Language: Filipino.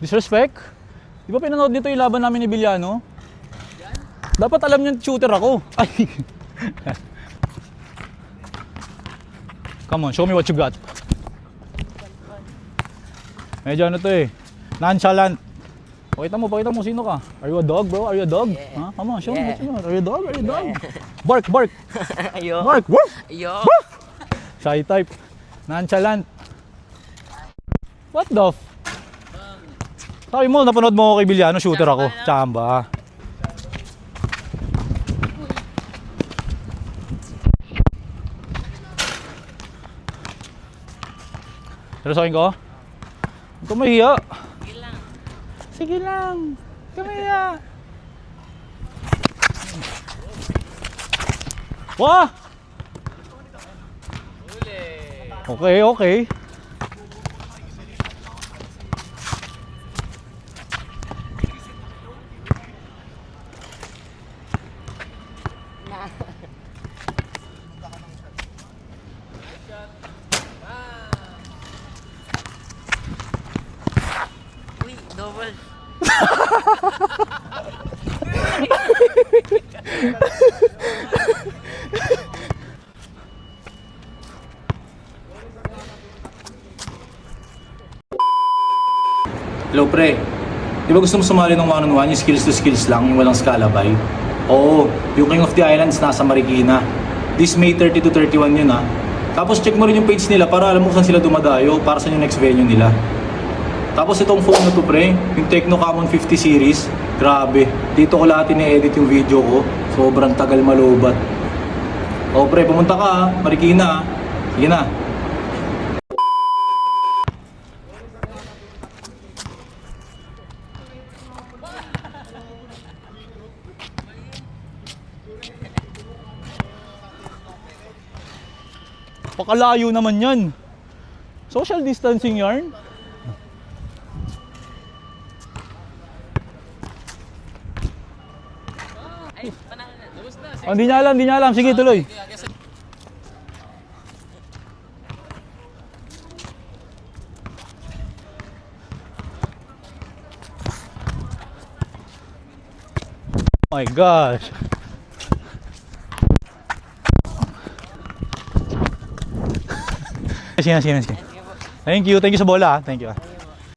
Disrespect? Di ba pinanood nito yung laban namin ni Villano? Dapat alam niyo shooter ako. Ay. Come on, show me what you got. Medyo ano to eh. Nonchalant. Pakita mo sino ka. Are you a dog, bro? Are you a dog? Yeah. Huh? Come on, show me what you got. Are you a dog? Are you a dog? Yeah. Bark, bark. Ayo. Bark, woof. Ayo. Woof. Shy type. Nonchalant. What the f... Sabi mo, napanood mo ako kay Villano, shooter ako. Chamba. Pero sa akin ko? Huwag ka mahiya. Sige lang. Sige lang. Huwag ka mahiya. Wah! Okay, okay. Uy, double. Hello pre, di ba gusto mo sumali ng one-on-one, yung skills to skills lang, yung walang scalabay? Oo, yung King of the Islands nasa Marikina. This May 30 to 31 yun ha. Tapos check mo rin yung page nila para alam mo kung saan sila dumadayo, para sa yung next venue nila. Tapos itong phone na to pre, yung Tecno Camon 50 series, grabe. Dito ko lahat ini-edit yung video ko, sobrang tagal malubat. Oo pre, pumunta ka ha, Marikina ha. Sige na. Pakalayo naman yan. Social distancing yarn. Ay, panalo na. Lubos na. Oh, hindi niya alam. Sige, tuloy. Oh my gosh. Sige. Thank you sa bola. Thank you.